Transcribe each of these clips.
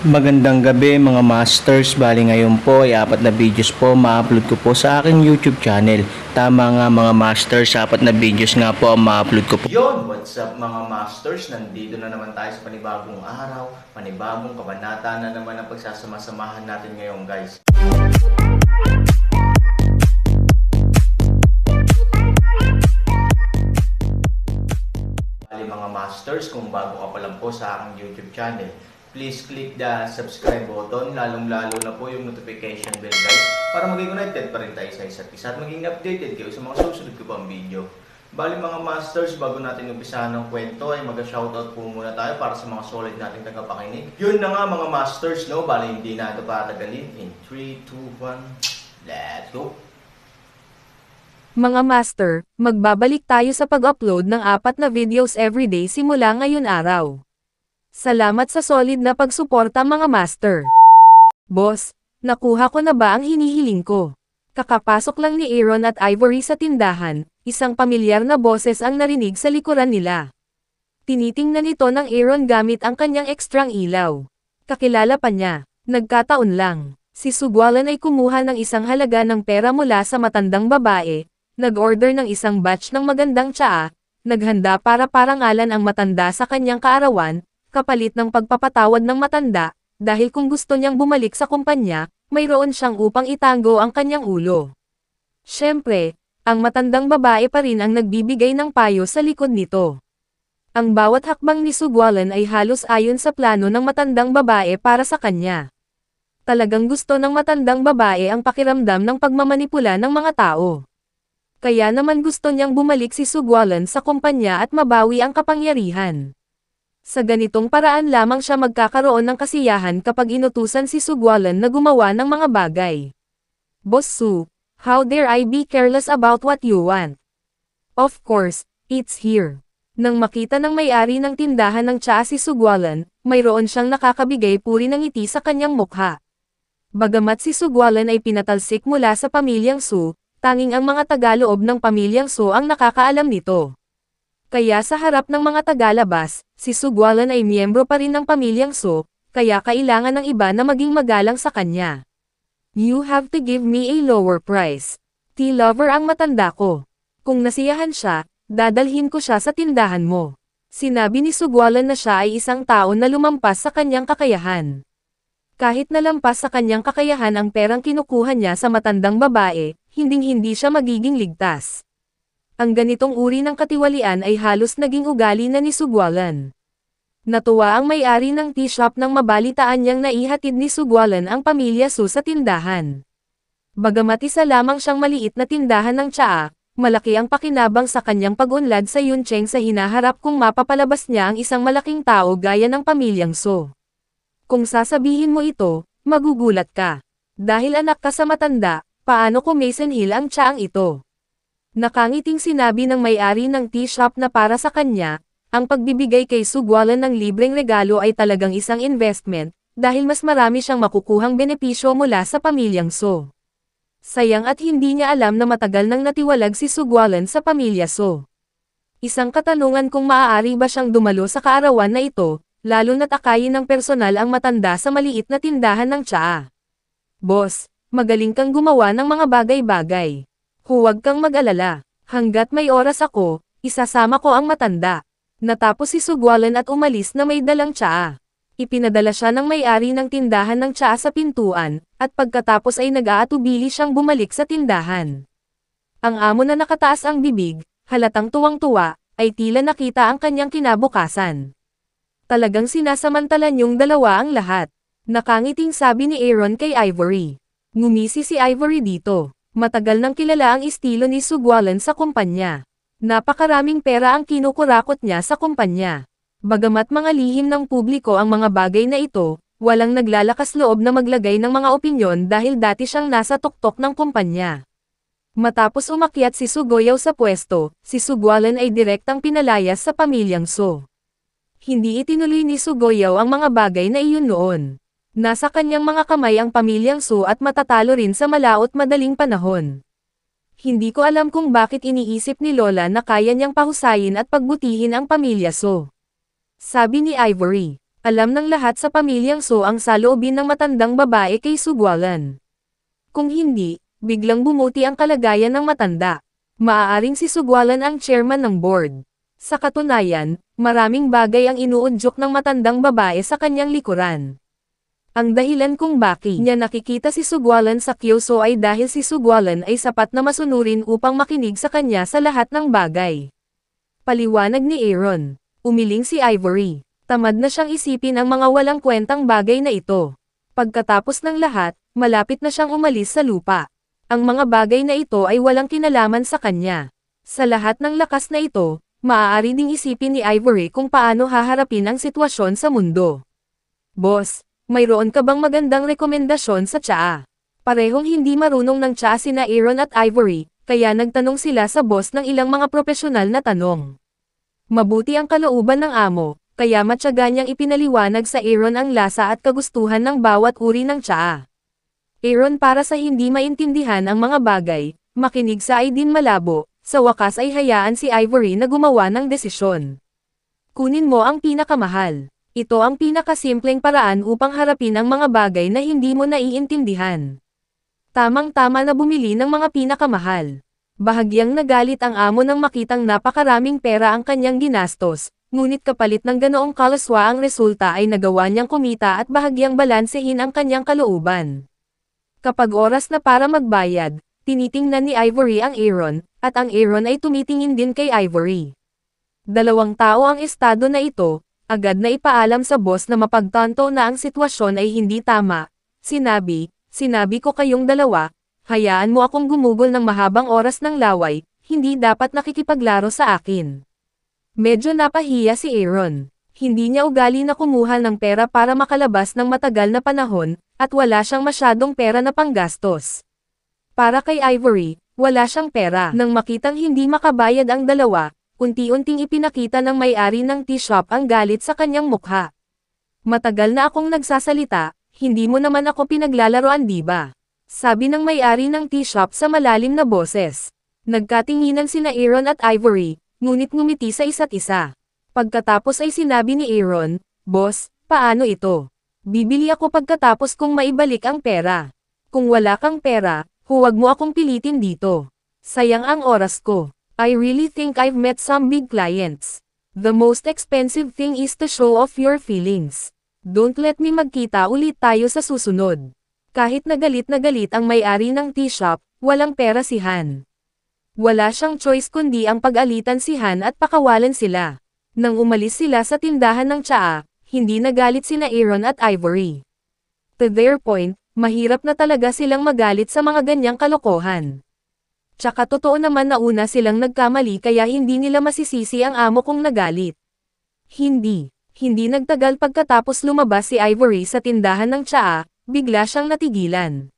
Magandang gabi mga masters, bali ngayon po ay 4 na videos po ma-upload ko po sa aking YouTube channel. Tama nga mga masters, 4 na videos nga po ang ma-upload ko po. Yon, what's up mga masters, nandito na naman tayo sa panibagong araw, panibagong kabanata na naman ang pagsasama-samahan natin ngayon guys. Bali mga masters, kung bago ka pa lang po sa aking YouTube channel, please click the subscribe button, lalong-lalo na po yung notification bell guys, para maging connected pa rin tayo sa isa't isa at maging updated kayo sa mga susunod ko pang video. Bali mga masters, bago natin umpisahan ng kwento ay mag-shoutout po muna tayo para sa mga solid nating tagapakinig. Yun na nga mga masters, no? Bali hindi na ito patagalin. In 3, 2, 1, let's go! Mga master, magbabalik tayo sa pag-upload ng 4 na videos everyday simula ngayon araw. Salamat sa solid na pagsuporta mga master. Boss, nakuha ko na ba ang hinihiling ko? Kakapasok lang ni Aaron at Ivory sa tindahan, isang pamilyar na boses ang narinig sa likuran nila. Tinitingnan ito ng Aaron gamit ang kanyang ekstrang ilaw. Kakilala pa niya, nagkataon lang. Si Sugwalan ay kumuha ng isang halaga ng pera mula sa matandang babae, nag-order ng isang batch ng magandang tsaa, naghanda para parangalan ang matanda sa kanyang kaarawan, kapalit ng pagpapatawad ng matanda, dahil kung gusto niyang bumalik sa kumpanya, mayroon siyang upang itango ang kanyang ulo. Siyempre, ang matandang babae pa rin ang nagbibigay ng payo sa likod nito. Ang bawat hakbang ni Sugwalan ay halos ayon sa plano ng matandang babae para sa kanya. Talagang gusto ng matandang babae ang pakiramdam ng pagmamanipula ng mga tao. Kaya naman gusto niyang bumalik si Sugwalan sa kumpanya at mabawi ang kapangyarihan. Sa ganitong paraan lamang siya magkakaroon ng kasiyahan kapag inutusan si Sugwalan na gumawa ng mga bagay. Boss Su, how dare I be careless about what you want? Of course, it's here. Nang makita ng may-ari ng tindahan ng tsaa si Sugwalan, mayroon siyang nakakabigay puri ng ngiti sa kanyang mukha. Bagamat si Sugwalan ay pinatalsik mula sa pamilyang Su, tanging ang mga tagaloob ng pamilyang Su ang nakakaalam nito. Kaya sa harap ng mga tagalabas, si Sugwalan ay miyembro pa rin ng pamilyang Su, kaya kailangan ng iba na maging magalang sa kanya. You have to give me a lower price. Tea lover ang matanda ko. Kung nasiyahan siya, dadalhin ko siya sa tindahan mo. Sinabi ni Sugwalan na siya ay isang tao na lumampas sa kanyang kakayahan. Kahit nalampas sa kanyang kakayahan ang perang kinukuha niya sa matandang babae, hinding-hindi siya magiging ligtas. Ang ganitong uri ng katiwalian ay halos naging ugali na ni Sugwalan. Natuwa ang may-ari ng tea shop nang mabalitaan niyang naihatid ni Sugwalan ang pamilya Su sa tindahan. Bagamat isa lamang siyang maliit na tindahan ng tsaa, malaki ang pakinabang sa kanyang pag-unlad sa Yuncheng sa hinaharap kung mapapalabas niya ang isang malaking tao gaya ng pamilyang Su. Kung sasabihin mo ito, magugulat ka. Dahil anak ka sa matanda, paano kung Mason Hill ang tsaang ito? Nakangiting sinabi ng may-ari ng tea shop na para sa kanya, ang pagbibigay kay Sugwalan ng libreng regalo ay talagang isang investment, dahil mas marami siyang makukuhang benepisyo mula sa pamilyang Su. Sayang at hindi niya alam na matagal nang natiwalag si Sugwalan sa pamilya Su. Isang katanungan kung maaari ba siyang dumalo sa kaarawan na ito, lalo na't akayin ng personal ang matanda sa maliit na tindahan ng tsaa. Boss, magaling kang gumawa ng mga bagay-bagay. Huwag kang mag-alala, hanggat may oras ako, isasama ko ang matanda. Natapos si Sugwalan at umalis na may dalang tsaa. Ipinadala siya ng may-ari ng tindahan ng tsaa sa pintuan, at pagkatapos ay nag-aatubili siyang bumalik sa tindahan. Ang amo na nakataas ang bibig, halatang tuwang-tuwa, ay tila nakita ang kanyang kinabukasan. Talagang sinasamantalan yung dalawa ang lahat. Nakangiting sabi ni Aaron kay Ivory. Ngumisi si Ivory dito. Matagal nang kilala ang estilo ni Sugwalan sa kumpanya. Napakaraming pera ang kinukurakot niya sa kumpanya. Bagamat mga lihim ng publiko ang mga bagay na ito, walang naglalakas loob na maglagay ng mga opinyon dahil dati siyang nasa tuktok ng kumpanya. Matapos umakyat si Sugoyaw sa pwesto, si Sugwalan ay direktang pinalayas sa pamilyang Su. Hindi itinuloy ni Sugoyaw ang mga bagay na iyon noon. Nasa kanyang mga kamay ang pamilyang Su at matatalo rin sa malaot madaling panahon. Hindi ko alam kung bakit iniisip ni Lola na kaya niyang pahusayin at pagbutihin ang pamilya Su. Sabi ni Ivory. Alam ng lahat sa pamilyang So ang saloobin ng matandang babae kay Sugwalan. Kung hindi, biglang bumuti ang kalagayan ng matanda. Maaaring si Sugwalan ang chairman ng board. Sa katunayan, maraming bagay ang inuudyok ng matandang babae sa kanyang likuran. Ang dahilan kung bakit niya nakikita si Sugwalan sa Kyoso ay dahil si Sugwalan ay sapat na masunurin upang makinig sa kanya sa lahat ng bagay. Paliwanag ni Aaron. Umiling si Ivory. Tamad na siyang isipin ang mga walang kwentang bagay na ito. Pagkatapos ng lahat, malapit na siyang umalis sa lupa. Ang mga bagay na ito ay walang kinalaman sa kanya. Sa lahat ng lakas na ito, maaari ding isipin ni Ivory kung paano haharapin ang sitwasyon sa mundo. Boss, mayroon ka bang magandang rekomendasyon sa tsaa? Parehong hindi marunong ng tsaa sina Aaron at Ivory, kaya nagtanong sila sa boss ng ilang mga propesyonal na tanong. Mabuti ang kalooban ng amo, kaya matyaga niyang ipinaliwanag sa Aaron ang lasa at kagustuhan ng bawat uri ng tsaa. Aaron para sa hindi maintindihan ang mga bagay, makinig sa ay din malabo, sa wakas ay hayaan si Ivory na gumawa ng desisyon. Kunin mo ang pinakamahal. Ito ang pinakasimpleng paraan upang harapin ang mga bagay na hindi mo naiintindihan. Tamang-tama na bumili ng mga pinakamahal. Bahagyang nagalit ang amo nang makitang napakaraming pera ang kanyang ginastos, ngunit kapalit ng ganoong kalaswa ang resulta ay nagawa niyang kumita at bahagyang balansehin ang kanyang kalooban. Kapag oras na para magbayad, tinitingnan ni Ivory ang Aaron, at ang Aaron ay tumitingin din kay Ivory. Dalawang tao ang estado na ito, agad na ipaalam sa boss na mapagtanto na ang sitwasyon ay hindi tama. Sinabi ko kayong dalawa, hayaan mo akong gumugol ng mahabang oras ng laway, hindi dapat nakikipaglaro sa akin. Medyo napahiya si Aaron. Hindi niya ugali na kumuha ng pera para makalabas ng matagal na panahon, at wala siyang masyadong pera na panggastos. Para kay Ivory, wala siyang pera. Nang makitang hindi makabayad ang dalawa, unti-unting ipinakita ng may-ari ng tea shop ang galit sa kanyang mukha. Matagal na akong nagsasalita, hindi mo naman ako pinaglalaroan di ba? Sabi ng may-ari ng tea shop sa malalim na boses. Nagkatinginan sina Aaron at Ivory, ngunit ngumiti sa isa't isa. Pagkatapos ay sinabi ni Aaron, "Boss, paano ito? Bibili ako pagkatapos kung maibalik ang pera. Kung wala kang pera, huwag mo akong pilitin dito. Sayang ang oras ko. I really think I've met some big clients. The most expensive thing is to show off your feelings. Don't let me magkita ulit tayo sa susunod." Kahit na galit ang may-ari ng tea shop, walang pera si Han. Wala siyang choice kundi ang pag-alitan si Han at pakawalan sila. Nang umalis sila sa tindahan ng tsaa, hindi nagalit sina Aaron at Ivory. To their point, mahirap na talaga silang magalit sa mga ganyang kalokohan. Tsaka totoo naman na una silang nagkamali kaya hindi nila masisisi ang amo kung nagalit. Hindi nagtagal pagkatapos lumabas si Ivory sa tindahan ng tsaa, bigla siyang natigilan.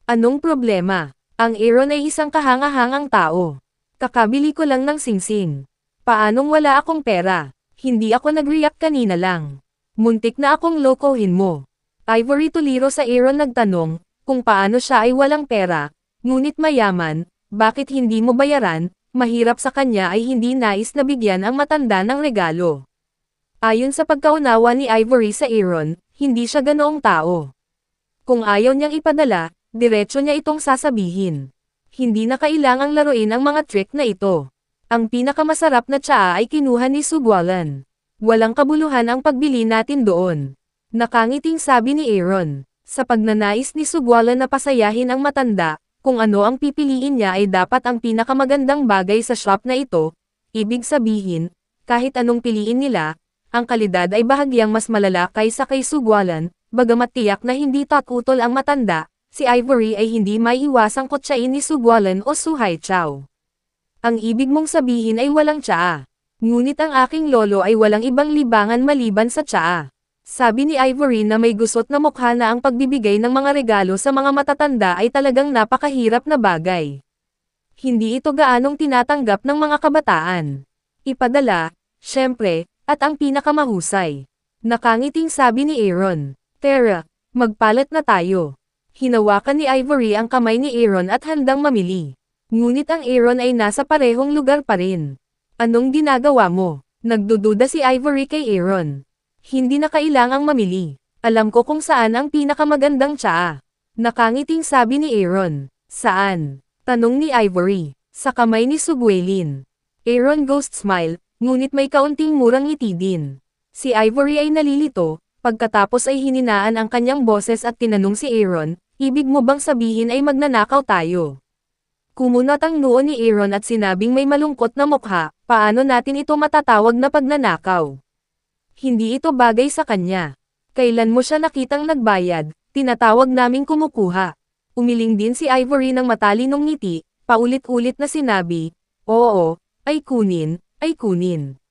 Anong problema? Ang Aaron ay isang kahanga-hangang tao. Kakabili ko lang ng singsing. Paanong wala akong pera? Hindi ako nag-react kanina lang. Muntik na akong lokohin mo. Ivory tuliro sa Aaron nagtanong, kung paano siya ay walang pera, ngunit mayaman, bakit hindi mo bayaran, mahirap sa kanya ay hindi nais na bigyan ang matanda ng regalo. Ayon sa pagkaunawa ni Ivory sa Aaron, hindi siya ganoong tao. Kung ayaw niyang ipadala, diretso niya itong sasabihin. Hindi na kailangang laruin ang mga trick na ito. Ang pinakamasarap na tsaa ay kinuha ni Sugwalan. Walang kabuluhan ang pagbili natin doon. Nakangiting sabi ni Aaron. Sa pagnanais ni Sugwalan na pasayahin ang matanda, kung ano ang pipiliin niya ay dapat ang pinakamagandang bagay sa shop na ito, ibig sabihin, kahit anong piliin nila, ang kalidad ay bahagyang mas malala kaysa kay Sugwalan, bagamat tiyak na hindi tatutol ang matanda, si Ivory ay hindi maiiwasang kotsain ni Sugwalan o Suhai Chow. Ang ibig mong sabihin ay walang tsaa. Ngunit ang aking lolo ay walang ibang libangan maliban sa tsaa. Sabi ni Ivory na may gusot na mukha na ang pagbibigay ng mga regalo sa mga matatanda ay talagang napakahirap na bagay. Hindi ito gaanong tinatanggap ng mga kabataan. Ipadala, syempre, at ang pinakamahusay. Nakangiting sabi ni Aaron. Tara, magpalat na tayo. Hinawakan ni Ivory ang kamay ni Aaron at handang mamili. Ngunit ang Aaron ay nasa parehong lugar pa rin. Anong ginagawa mo? Nagdududa si Ivory kay Aaron. Hindi na kailangang mamili. Alam ko kung saan ang pinakamagandang tsaa. Nakangiting sabi ni Aaron. Saan? Tanong ni Ivory. Sa kamay ni Suguelin. Aaron ghost smile, ngunit may kaunting murang ngiti din. Si Ivory ay nalilito, pagkatapos ay hininaan ang kanyang boses at tinanong si Aaron, ibig mo bang sabihin ay magnanakaw tayo? Kumunot ang noo ni Aaron at sinabing may malungkot na mukha, paano natin ito matatawag na pagnanakaw? Hindi ito bagay sa kanya. Kailan mo siya nakitang nagbayad, tinatawag naming kumukuha. Umiling din si Ivory ng matalinong ngiti, paulit-ulit na sinabi, oo, ay kunin, ay kunin.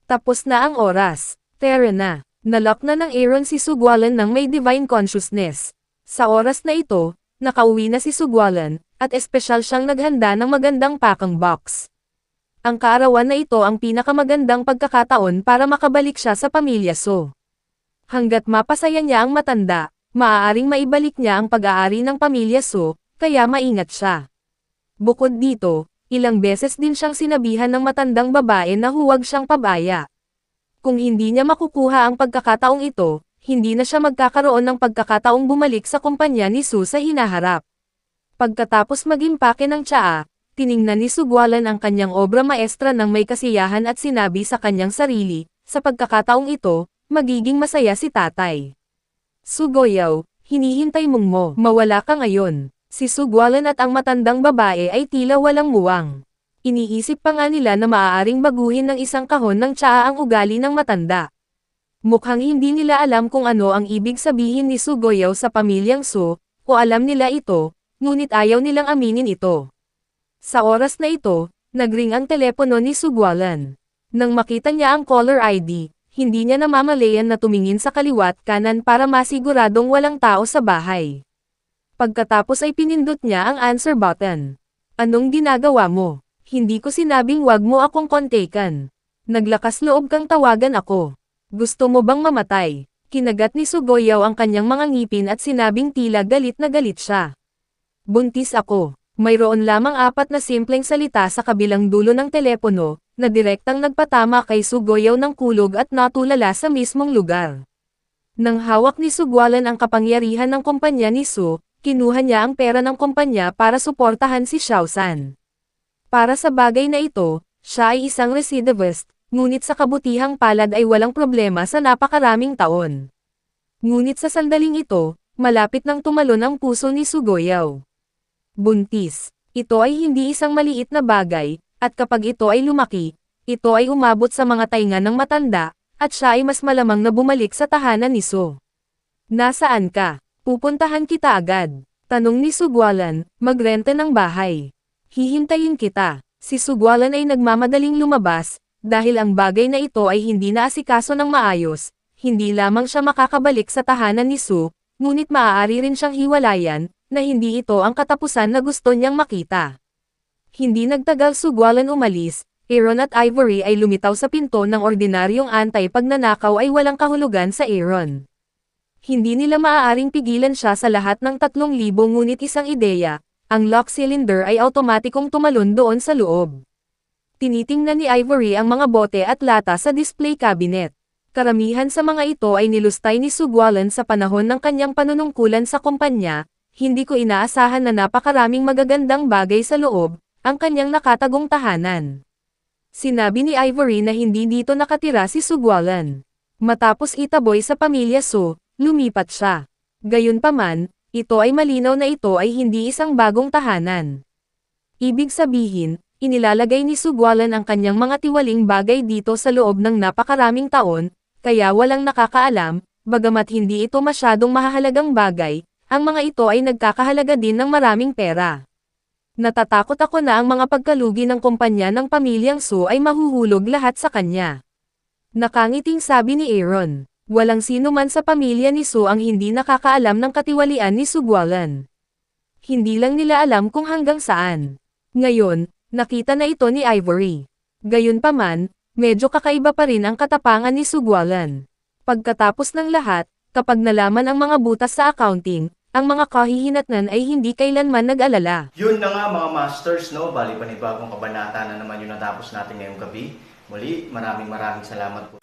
Tapos na ang oras, tara na. Nalock na ng Aaron si Sugwalan ng may divine consciousness. Sa oras na ito, nakauwi na si Sugwalan, at espesyal siyang naghanda ng magandang pakang box. Ang kaarawan na ito ang pinakamagandang pagkakataon para makabalik siya sa pamilya So. Hanggat mapasaya niya ang matanda, maaaring maibalik niya ang pag-aari ng pamilya So, kaya maingat siya. Bukod dito, ilang beses din siyang sinabihan ng matandang babae na huwag siyang pabaya. Kung hindi niya makukuha ang pagkakataong ito, hindi na siya magkakaroon ng pagkakataong bumalik sa kumpanya ni Sue sa hinaharap. Pagkatapos mag-impake ng tsaa, tiningnan ni Sugwalan ang kanyang obra maestra ng may kasiyahan at sinabi sa kanyang sarili, sa pagkakataong ito, magiging masaya si tatay. Sugoyaw, hinihintay mong mawala ka ngayon. Si Sugwalan at ang matandang babae ay tila walang muwang. Iniisip pa nga nila na maaaring baguhin ng isang kahon ng tsaa ang ugali ng matanda. Mukhang hindi nila alam kung ano ang ibig sabihin ni Sugoyaw sa pamilyang So, o alam nila ito, ngunit ayaw nilang aminin ito. Sa oras na ito, nagring ang telepono ni Sugwalan. Nang makita niya ang caller ID, hindi niya namamalayan na tumingin sa kaliwat kanan para masiguradong walang tao sa bahay. Pagkatapos ay pinindot niya ang answer button. Anong ginagawa mo? Hindi ko sinabing wag mo akong kontakan. Naglakas loob kang tawagan ako. Gusto mo bang mamatay? Kinagat ni Sugoyaw ang kanyang mga ngipin at sinabing tila galit na galit siya. Buntis ako. Mayroon lamang 4 na simpleng salita sa kabilang dulo ng telepono, na direktang nagpatama kay Sugoyaw ng kulog at natulala sa mismong lugar. Nang hawak ni Sugwalan ang kapangyarihan ng kumpanya ni Sue, kinuha niya ang pera ng kumpanya para suportahan si Xiaosan. Para sa bagay na ito, siya ay isang recidivist, ngunit sa kabutihang palad ay walang problema sa napakaraming taon. Ngunit sa sandaling ito, malapit nang tumalon ang puso ni Sugoyaw. Buntis. Ito ay hindi isang maliit na bagay, at kapag ito ay lumaki, ito ay umabot sa mga tainga ng matanda, at siya ay mas malamang na bumalik sa tahanan ni So. Nasaan ka? Pupuntahan kita agad. Tanong ni Sugwalan, magrente ng bahay. Hihintayin kita. Si Sugwalan ay nagmamadaling lumabas, dahil ang bagay na ito ay hindi naasikaso ng maayos, hindi lamang siya makakabalik sa tahanan ni Sue, ngunit maaari rin siyang hiwalayan, na hindi ito ang katapusan na gusto niyang makita. Hindi nagtagal Sugwalan umalis, Aaron at Ivory ay lumitaw sa pinto ng ordinaryong anti-pagnanakaw ay walang kahulugan sa Aaron. Hindi nila maaaring pigilan siya sa lahat ng 3,000 ngunit isang ideya, ang lock cylinder ay automatikong tumalon doon sa loob. Tinitingnan ni Ivory ang mga bote at lata sa display cabinet. Karamihan sa mga ito ay nilustay ni Sugwalan sa panahon ng kanyang panunungkulan sa kumpanya. Hindi ko inaasahan na napakaraming magagandang bagay sa loob, ang kanyang nakatagong tahanan. Sinabi ni Ivory na hindi dito nakatira si Sugwalan. Matapos itaboy sa pamilya So, lumipat siya. Gayunpaman, ito ay malinaw na ito ay hindi isang bagong tahanan. Ibig sabihin, inilalagay ni Sugwalan ang kanyang mga tiwaling bagay dito sa loob ng napakaraming taon, kaya walang nakakaalam, bagamat hindi ito masyadong mahahalagang bagay, ang mga ito ay nagkakahalaga din ng maraming pera. Natatakot ako na ang mga pagkalugi ng kumpanya ng pamilyang Sue ay mahuhulog lahat sa kanya. Nakangiting sabi ni Aaron. Walang sino man sa pamilya ni Sue ang hindi nakakaalam ng katiwalian ni Sugwalan. Hindi lang nila alam kung hanggang saan. Ngayon, nakita na ito ni Ivory. Gayunpaman, medyo kakaiba pa rin ang katapangan ni Sugwalan. Pagkatapos ng lahat, kapag nalaman ang mga butas sa accounting, ang mga kahihinatnan ay hindi kailanman nag-alala. Yun na nga mga masters, no? Bali panibagong kabanata na naman yung natapos natin ngayong gabi. Muli, maraming salamat po.